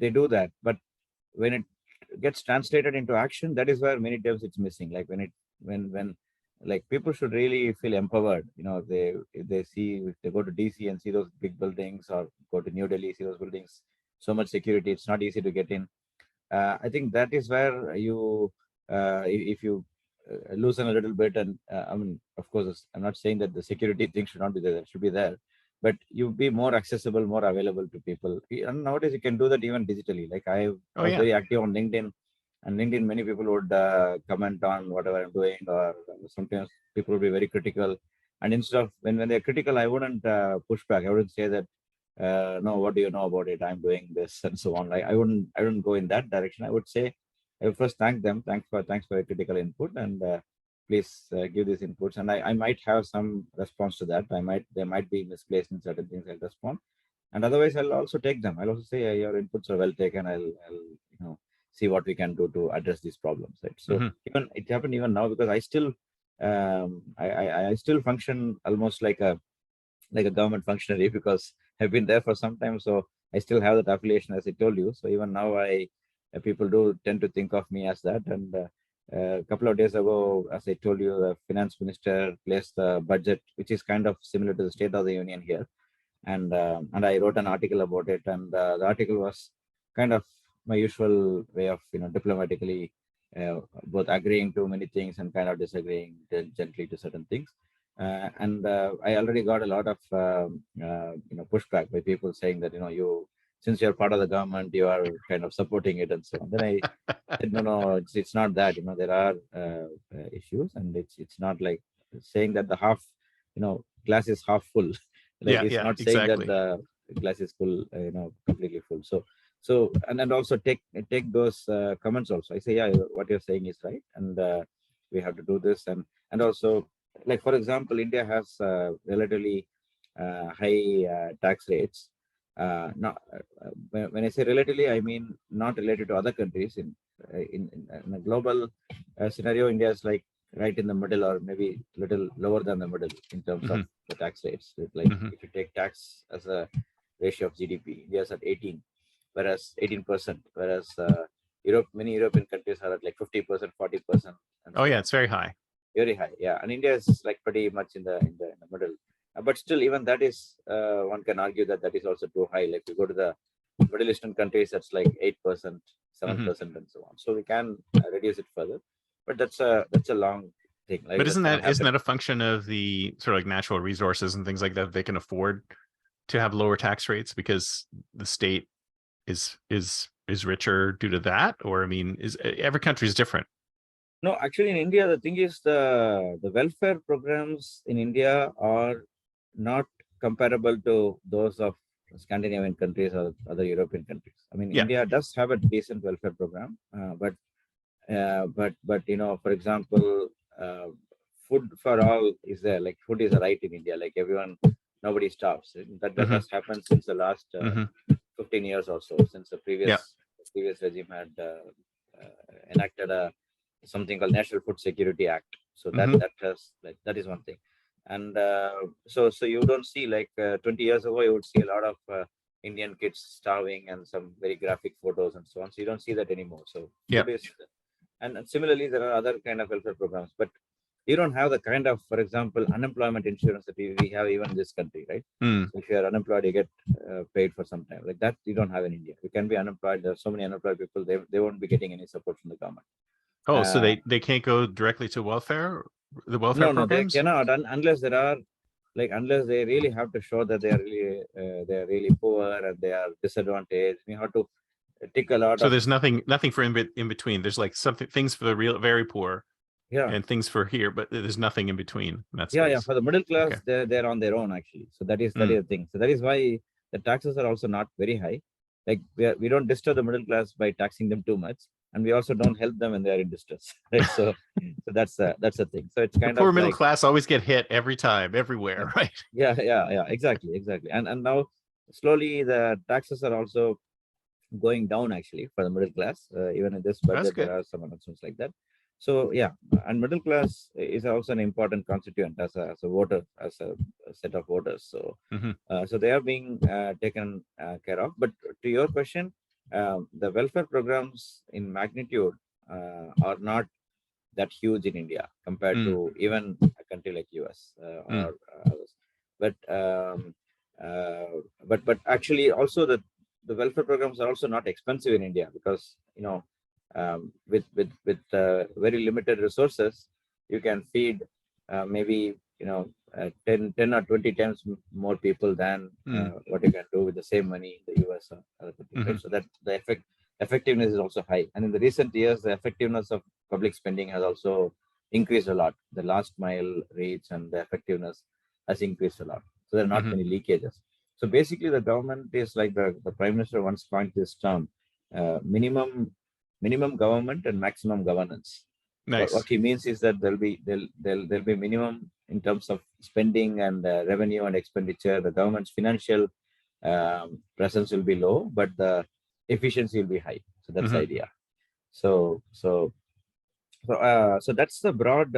Speaker 1: they do that, but when it gets translated into action, that is where many times it's missing. Like when like people should really feel empowered. If they go to DC and see those big buildings, or go to New Delhi, see those buildings, so much security, it's not easy to get in. I think that is where if you loosen a little bit, and I mean, of course, I'm not saying that the security thing should not be there; it should be there, but you be more accessible, more available to people. And nowadays, you can do that even digitally. Like I
Speaker 2: Oh
Speaker 1: was
Speaker 2: yeah.
Speaker 1: very active on LinkedIn, and LinkedIn, many people would comment on whatever I'm doing, or sometimes people would be very critical. And instead of when they're critical, I wouldn't push back. I wouldn't say that no, what do you know about it? I'm doing this and so on. Like I wouldn't go in that direction. I would say I would first thank them. Thanks for your critical input, and please give these inputs. And I might have some response to that. They might be misplaced in certain things. I'll respond, and otherwise I'll also take them. I'll also say your inputs are well taken. I'll see what we can do to address these problems. Right. So
Speaker 2: Hmm.
Speaker 1: even it happened even now because I still I still function almost like a government functionary because I've been there for some time. So I still have that affiliation, as I told you. So even now, people do tend to think of me as that. And a couple of days ago, as I told you, the finance minister placed the budget, which is kind of similar to the State of the Union here, and I wrote an article about it. And the article was kind of my usual way of diplomatically both agreeing to many things and kind of disagreeing gently to certain things. And I already got a lot of pushback by people saying that you, since you're part of the government, you are kind of supporting it and so on. Then I said no, it's not that. There are issues, and it's not like saying that the half glass is half full. Like
Speaker 2: Yeah.
Speaker 1: it's
Speaker 2: Yeah.
Speaker 1: not saying that
Speaker 2: Exactly.
Speaker 1: the glass is full, completely full. So and also take those comments also. I say, yeah, what you're saying is right, and we have to do this. And also, like for example, India has relatively high tax rates. Not when I say relatively, I mean not related to other countries. In a global scenario, India is like right in the middle, or maybe a little lower than the middle in terms of
Speaker 2: Hmm.
Speaker 1: the tax rates. Like
Speaker 2: Hmm.
Speaker 1: if you take tax as a ratio of GDP, India is at 18, whereas 18%, whereas many European countries are at like 50%, 40%, and
Speaker 2: Oh
Speaker 1: so
Speaker 2: yeah,
Speaker 1: on.
Speaker 2: it's very high.
Speaker 1: Very high, yeah. And India is like pretty much in the middle. But still, even that is one can argue that that is also too high. Like you go to the Middle Eastern countries, that's like 8%,
Speaker 2: Hmm.
Speaker 1: 7%, and so on. So we can reduce it further, but that's a long thing. Like
Speaker 2: But
Speaker 1: that's
Speaker 2: isn't
Speaker 1: gonna
Speaker 2: that isn't
Speaker 1: happen.
Speaker 2: that a function of the sort of like natural resources and things like that they can afford to have lower tax rates because the state is richer due to that? Or I mean, is every country is different?
Speaker 1: No, actually, in India, the thing is the welfare programs in India are not comparable to those of Scandinavian countries or other European countries. I mean,
Speaker 2: Yeah.
Speaker 1: India does have a decent welfare program, but for example, uh, food for all is there. Like food is a right in India. Like everyone nobody stops. That has happened since the last 15 years or so, since the previous regime had enacted something called National Food Security Act. So that is one thing. And so you don't see, like 20 years ago, you would see a lot of Indian kids starving and some very graphic photos and so on. So you don't see that anymore. So it is, and similarly, there are other kind of welfare programs, but you don't have the kind of, for example, unemployment insurance that we have even in this country, right? So if you are unemployed, you get paid for some time. Like that, you don't have in India. You can be unemployed. There are so many unemployed people. They won't be getting any support from the government.
Speaker 2: Oh, so they can't go directly to welfare, the welfare programs?
Speaker 1: No, they cannot, unless there are, like, unless they really have to show that they are really poor and they are disadvantaged. You have to tick a lot.
Speaker 2: So there's nothing for in between. There's like things for the very poor, and things for here, but there's nothing in between. That's
Speaker 1: for the middle class, they're on their own actually. So that is the thing. So that is why the taxes are also not very high. Like we don't disturb the middle class by taxing them too much, and we also don't help them when they are in distress. Right? So that's the thing. So it's kind
Speaker 2: the poor
Speaker 1: of
Speaker 2: middle
Speaker 1: like,
Speaker 2: class always get hit every time, everywhere, right?
Speaker 1: Yeah, exactly. And now slowly the taxes are also going down actually for the middle class. Even in this budget, there are some announcements like that. So and middle class is also an important constituent as a voter, as a set of voters. So so they are being taken care of. But to your question, the welfare programs in magnitude are not that huge in India compared to even a country like US or others. But actually also the welfare programs are also not expensive in India, because with very limited resources, you can feed maybe 10 or 20 times more people than what you can do with the same money in the US or other countries. Right? So that the effectiveness is also high. And in the recent years, the effectiveness of public spending has also increased a lot. The last mile reach and the effectiveness has increased a lot. So there are not many leakages. So basically, the government is like the Prime Minister once coined this term, minimum government and maximum governance.
Speaker 2: Nice.
Speaker 1: What he means is that there'll be minimum in terms of spending and revenue and expenditure. The government's financial presence will be low, but the efficiency will be high. So that's the idea. So that's the broad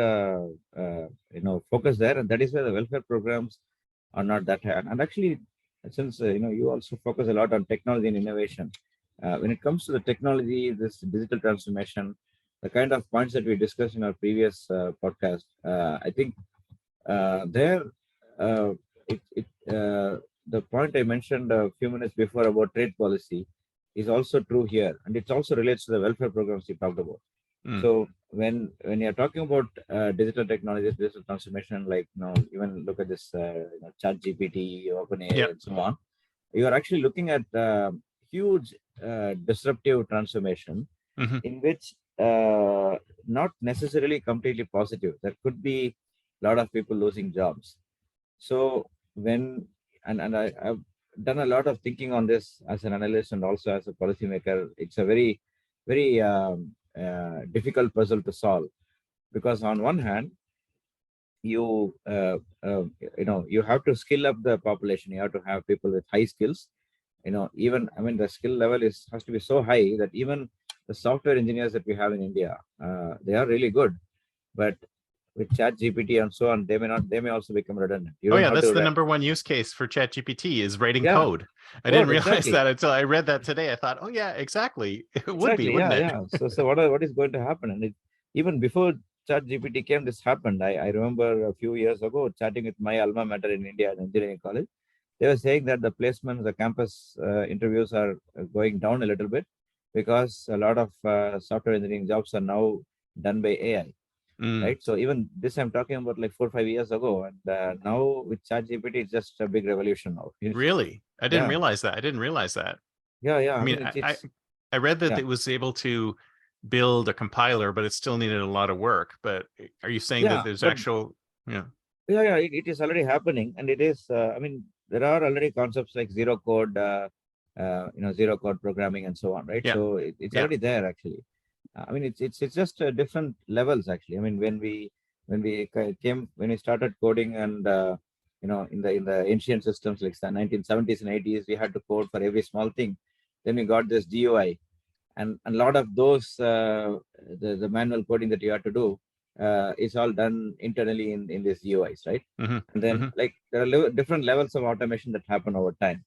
Speaker 1: focus there, and that is where the welfare programs are not that high. And actually, since you also focus a lot on technology and innovation, when it comes to the technology, this digital transformation, the kind of points that we discussed in our previous podcast, I think the point I mentioned a few minutes before about trade policy is also true here, and it also relates to the welfare programs you talked about. So when you're talking about digital technologies, digital transformation, like even look at this Chat GPT, OpenAI, and so on, you are actually looking at huge disruptive transformation in which not necessarily completely positive. There could be a lot of people losing jobs. So I've done a lot of thinking on this as an analyst and also as a policymaker. It's a very, very difficult puzzle to solve, because on one hand, you have to skill up the population. You have to have people with high skills. The skill level has to be so high that even the software engineers that we have in India, they are really good, but with Chat GPT and so on, they may also become redundant.
Speaker 2: That's the number one use case for Chat GPT is writing code. I didn't realize that until I read that today. I thought, exactly. It would be, wouldn't it?
Speaker 1: So what is going to happen? And even before Chat GPT came, this happened. I remember a few years ago chatting with my alma mater in India at engineering college. They were saying that the placements, the campus interviews are going down a little bit because a lot of software engineering jobs are now done by AI. Right. So even this I'm talking about like 4 or 5 years ago, and now with ChatGPT, it's just a big revolution now.
Speaker 2: Really? I didn't realize that.
Speaker 1: Yeah.
Speaker 2: I mean, I read that it was able to build a compiler, but it still needed a lot of work. But are you saying that there's actual?
Speaker 1: It is already happening, and it is. There are already concepts like zero code, zero code programming, and so on. Right. So it's already there actually. It's just different levels actually. When we started coding and in the ancient systems like the 1970s and 80s, we had to code for every small thing. Then we got this GUI, and a lot of those the manual coding that you have to do is all done internally in these GUIs, right? And then like there are different levels of automation that happen over time.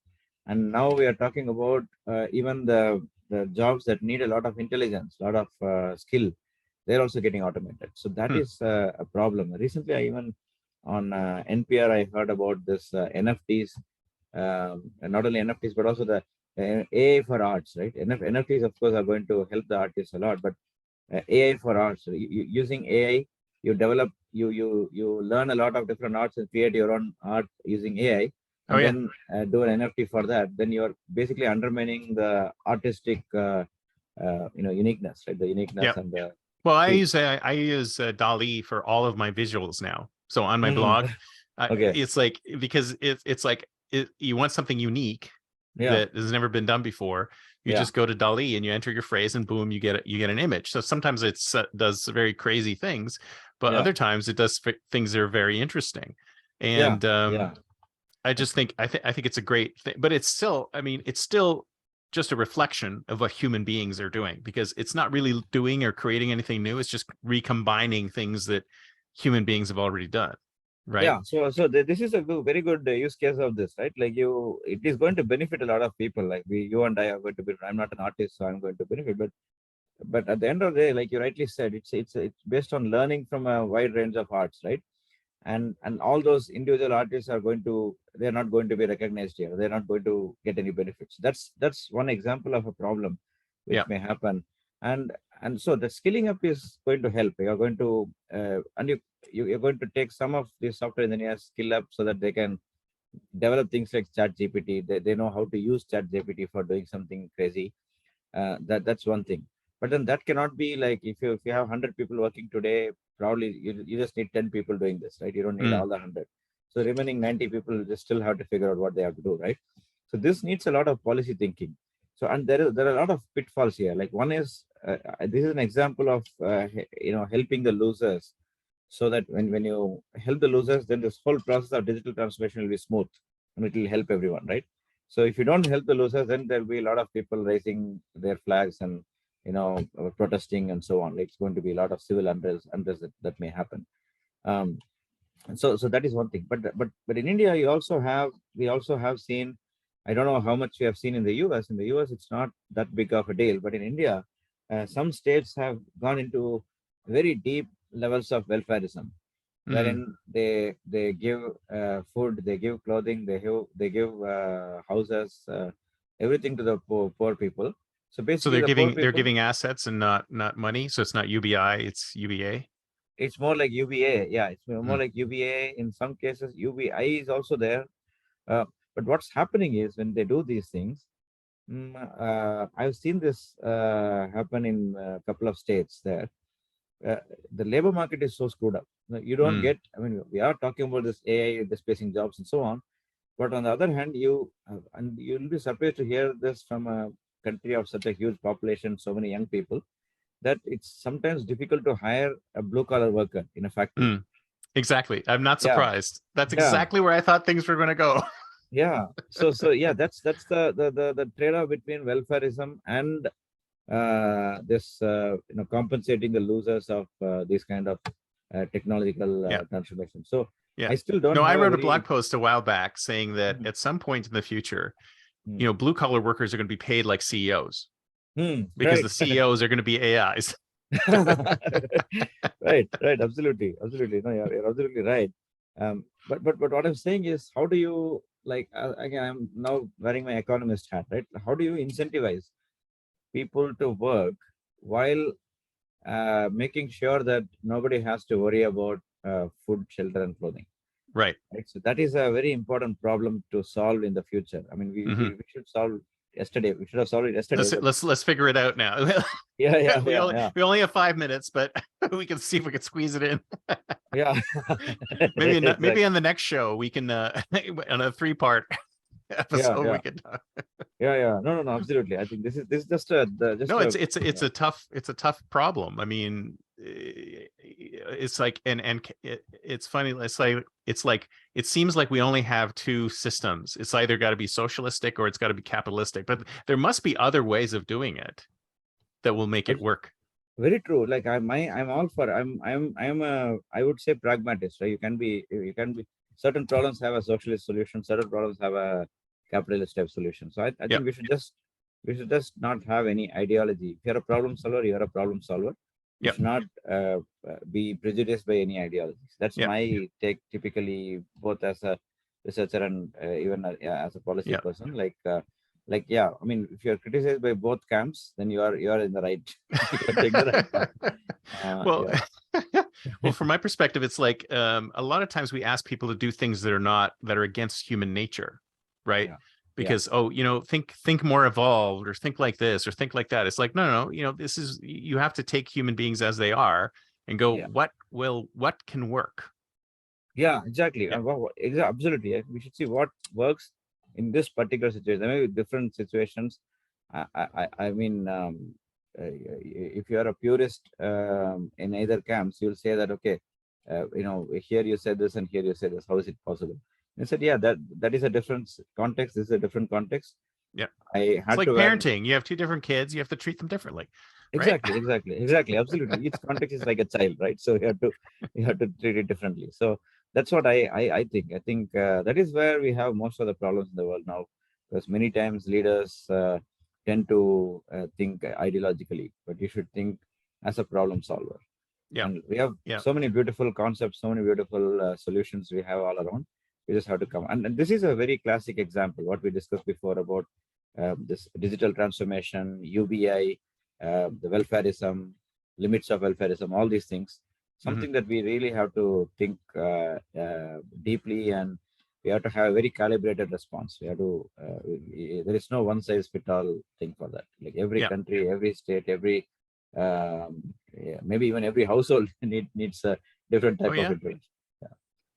Speaker 1: And now we are talking about even the jobs that need a lot of intelligence, a lot of skill, they're also getting automated. So that is a problem. Recently, I even on NPR, I heard about this NFTs, not only NFTs, but also the AI for arts, right? NFTs, of course, are going to help the artists a lot, but AI for arts, using AI, you develop, you learn a lot of different arts and create your own art using AI, and then do an NFT for that. Then you're basically undermining the artistic, uniqueness, right? The uniqueness and the.
Speaker 2: Well, I use DALL-E for all of my visuals now. So on my blog, it's like, because it's like you want something unique that has never been done before. You just go to DALL-E and you enter your phrase, and boom, you get an image. So sometimes it does very crazy things, but other times it does things that are very interesting. And I just think I think it's a great thing, but it's still, I mean, it's still just a reflection of what human beings are doing, because it's not really doing or creating anything new. It's just recombining things that human beings have already done. Right.
Speaker 1: Yeah. So this is a very good use case of this, right? Like it is going to benefit a lot of people. Like you and I are going to be. I'm not an artist, so I'm going to benefit. But at the end of the day, like you rightly said, it's based on learning from a wide range of arts, right? And all those individual artists are they're not going to be recognized here. They're not going to get any benefits. That's one example of a problem which may happen. And so the skilling up is going to help. You're going to and you're going to take some of the software engineers skill up so that they can develop things like chat GPT. They know how to use chat GPT for doing something crazy. That's one thing. But then that cannot be like, if you have 100 people working today, probably you just need 10 people doing this, right? You don't need all the 100. So remaining 90 people just still have to figure out what they have to do, right? So this needs a lot of policy thinking. So, and there are a lot of pitfalls here. Like one is, this is an example of helping the losers, so that when you help the losers, then this whole process of digital transformation will be smooth and it will help everyone, right? So if you don't help the losers, then there'll be a lot of people raising their flags and protesting and so on. Like it's going to be a lot of civil unrest that may happen. So that is one thing. But in India, we also have seen. I don't know how much we have seen in the US. In the US, it's not that big of a deal. But in India, some states have gone into very deep levels of welfareism, wherein they give food, they give clothing, they give houses, everything to the poor people. So basically,
Speaker 2: they're giving assets and not money. So it's not UBI, it's UBA.
Speaker 1: It's more like UBA. Yeah, it's more like UBA. In some cases, UBI is also there. But what's happening is when they do these things, I've seen this happen in a couple of states there. The labor market is so screwed up. You don't get, I mean, we are talking about this AI displacing jobs and so on. But on the other hand, you'll be surprised to hear this from a country of such a huge population, so many young people, that it's sometimes difficult to hire a blue collar worker in a factory.
Speaker 2: Exactly. I'm not surprised. That's exactly where I thought things were going to go.
Speaker 1: So yeah, that's the trade-off between welfareism and this compensating the losers of this kind of technological transformation. So I still don't.
Speaker 2: No, I wrote a blog post a while back saying that at some point in the future, blue collar workers are going to be paid like CEOs, because the CEOs are going to be AIs.
Speaker 1: Right, absolutely. No, you're absolutely right. But what I'm saying is, how do you, like, again, I'm now wearing my economist hat, right? How do you incentivize people to work while making sure that nobody has to worry about food, shelter, and clothing?
Speaker 2: Right.
Speaker 1: So that is a very important problem to solve in the future. I mean, we should solve yesterday. We should have solved it yesterday.
Speaker 2: Let's figure it out now. We only have 5 minutes, but we can see if we can squeeze it in. Maybe on the next show we can on a 3-part episode we can talk.
Speaker 1: No, absolutely. I think this is just a
Speaker 2: it's a tough problem. I mean, it's like, it's funny. It's like it seems like we only have two systems. It's either got to be socialistic or it's got to be capitalistic. But there must be other ways of doing it that will make it work.
Speaker 1: Very true. Like I'm all for. I would say pragmatist. Right? You can be. Certain problems have a socialist solution. Certain problems have a capitalist type solution. So I think we should just not have any ideology. If you're a problem solver, you're a problem solver. You should not be prejudiced by any ideologies. That's my take. Typically, both as a researcher and even as a policy person, like yeah, I mean, if you're criticized by both camps, then you are in the right.
Speaker 2: Well, well, from my perspective, it's like a lot of times we ask people to do things that are against human nature, right? Because think more evolved, or think like this, or think like that. It's like no, this is, you have to take human beings as they are and go, what can work?
Speaker 1: Yeah, exactly. Absolutely. We should see what works in this particular situation. There may be different situations. I mean, if you are a purist in either camps, you'll say that, okay, here you said this and here you said this. How is it possible? And I said, yeah, that is a different context. This is a different context.
Speaker 2: Yeah.
Speaker 1: I had
Speaker 2: it's like
Speaker 1: to
Speaker 2: parenting. You have two different kids. You have to treat them differently.
Speaker 1: Exactly, right? exactly. Absolutely. Each context is like a child, right? So you have to treat it differently. So that's what I think. I think that is where we have most of the problems in the world now, because many times leaders tend to think ideologically, but you should think as a problem solver.
Speaker 2: Yeah.
Speaker 1: And we have so many beautiful concepts, so many beautiful solutions we have all around. We just have to come. And this is a very classic example, what we discussed before about this digital transformation, UBI, the welfareism, limits of welfareism, all these things. Something that we really have to think deeply, and we have to have a very calibrated response. We have to. There is no one size fit all thing for that. Like every country, every state, every maybe even every household needs a different type of intervention.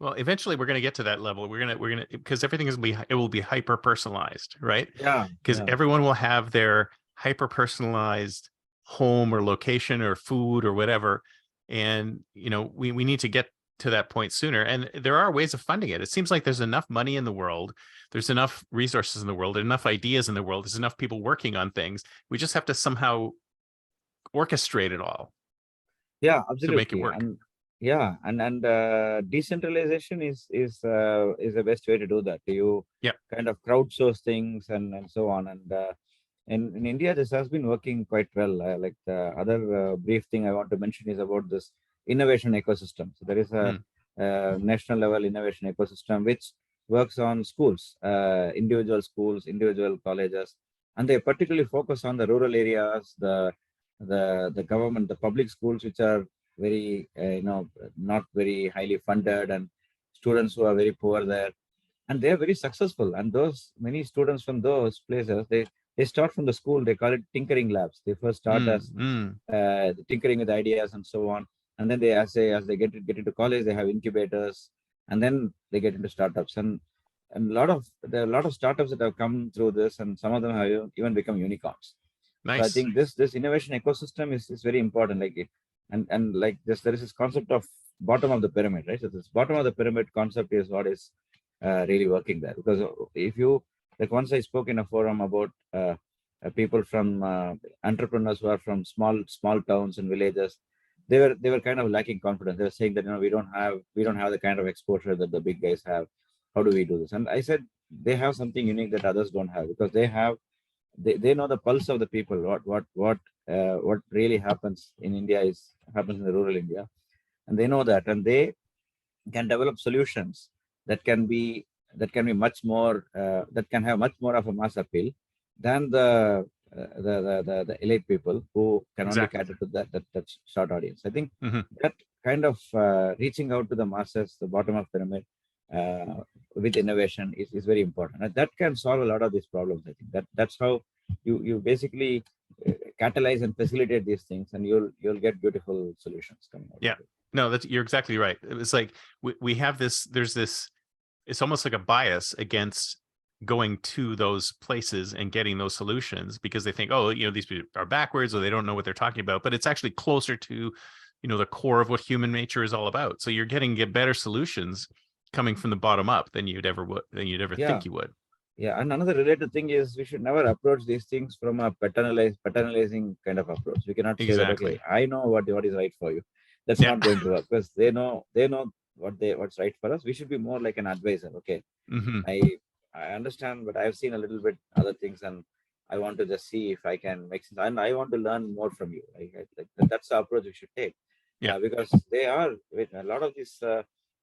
Speaker 2: Well, eventually we're going to get to that level. We're going to, because everything will be hyper personalized, right?
Speaker 1: Yeah.
Speaker 2: Because everyone will have their hyper personalized home or location or food or whatever. And, we need to get to that point sooner. And there are ways of funding it. It seems like there's enough money in the world. There's enough resources in the world, enough ideas in the world. There's enough people working on things. We just have to somehow orchestrate it all.
Speaker 1: Yeah, absolutely.
Speaker 2: To make it work.
Speaker 1: And decentralization is the best way to do that. You kind of crowdsource things and so on. And in India, this has been working quite well. Like the other brief thing I want to mention is about this innovation ecosystem. So there is a national level innovation ecosystem which works on schools, individual schools, individual colleges, and they particularly focus on the rural areas, the government, the public schools, which are very not very highly funded, and students who are very poor there, and they are very successful. And those many students from those places, they start from the school. They call it tinkering labs. They first start as tinkering with ideas and so on, and then they as they get into college, they have incubators, and then they get into startups. And there are a lot of startups that have come through this, and some of them have even become unicorns.
Speaker 2: Nice.
Speaker 1: So I think this innovation ecosystem is very important. Like it, and like this, there is this concept of bottom of the pyramid, right? So this bottom of the pyramid concept is what is really working there. Because if you, like, once I spoke in a forum about people from entrepreneurs who are from small towns and villages, they were kind of lacking confidence. They were saying that we don't have the kind of exposure that the big guys have. How do we do this? And I said they have something unique that others don't have, because they know the pulse of the people. What really happens in India happens in the rural India, and they know that, and they can develop solutions that can be much more that can have much more of a mass appeal than the elite people who can only cater to that short audience. I think that kind of reaching out to the masses, the bottom of pyramid, with innovation is very important, and that can solve a lot of these problems. I think that's how you basically catalyze and facilitate these things, and you'll get beautiful solutions coming out.
Speaker 2: Yeah, no, you're exactly right. It's like we have this. There's this. It's almost like a bias against going to those places and getting those solutions, because they think, oh, these people are backwards, or they don't know what they're talking about. But it's actually closer to the core of what human nature is all about. So you're get better solutions coming from the bottom up than you'd ever think you would.
Speaker 1: Yeah, and another related thing is we should never approach these things from a paternalizing kind of approach. We cannot say that, okay, I know what is right for you. That's not going to work, because they know what's right for us. We should be more like an advisor. Okay, I understand, but I've seen a little bit other things, and I want to just see if I can make sense, and I want to learn more from you. That's the approach we should take. Because they are with a lot of these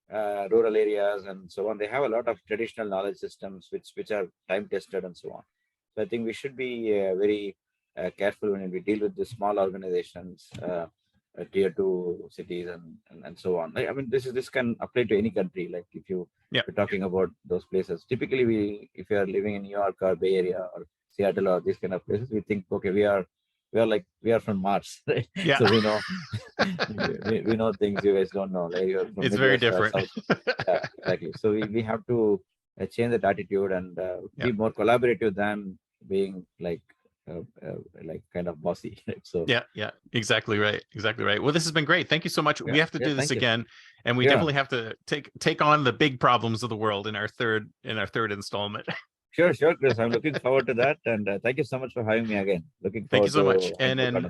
Speaker 1: rural areas and so on. They have a lot of traditional knowledge systems which are time tested and so on. So I think we should be very careful when we deal with the small organizations, tier 2 cities and so on. I mean, this can apply to any country. Like if you're talking about those places, typically if you are living in New York or Bay Area or Seattle or these kind of places, we think, okay, we are from Mars, right?
Speaker 2: Yeah.
Speaker 1: So we know we know things you guys don't know. Like you're from
Speaker 2: it's very different.
Speaker 1: Yeah, exactly. So we have to change that attitude and be more collaborative than being like kind of bossy. Right? So
Speaker 2: yeah, exactly right. Well, this has been great. Thank you so much. We have to do this again, and we definitely have to take on the big problems of the world in our third installment.
Speaker 1: Sure, Chris. I'm looking forward to that, and thank you so much for having me again.
Speaker 2: Thank you so much. And then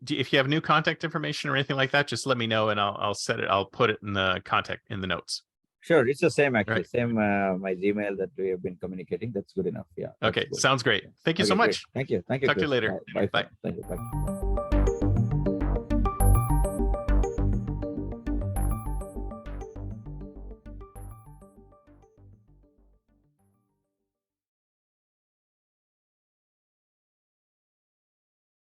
Speaker 2: if you have new contact information or anything like that, just let me know, and I'll put it in the notes.
Speaker 1: Sure, it's the same actually. Right. Same my Gmail that we have been communicating. That's good enough. Yeah.
Speaker 2: Okay, sounds great. Thank you so much.
Speaker 1: Great. Thank you.
Speaker 2: Talk to you later.
Speaker 1: Bye.
Speaker 2: Bye.
Speaker 1: Thank you. Bye.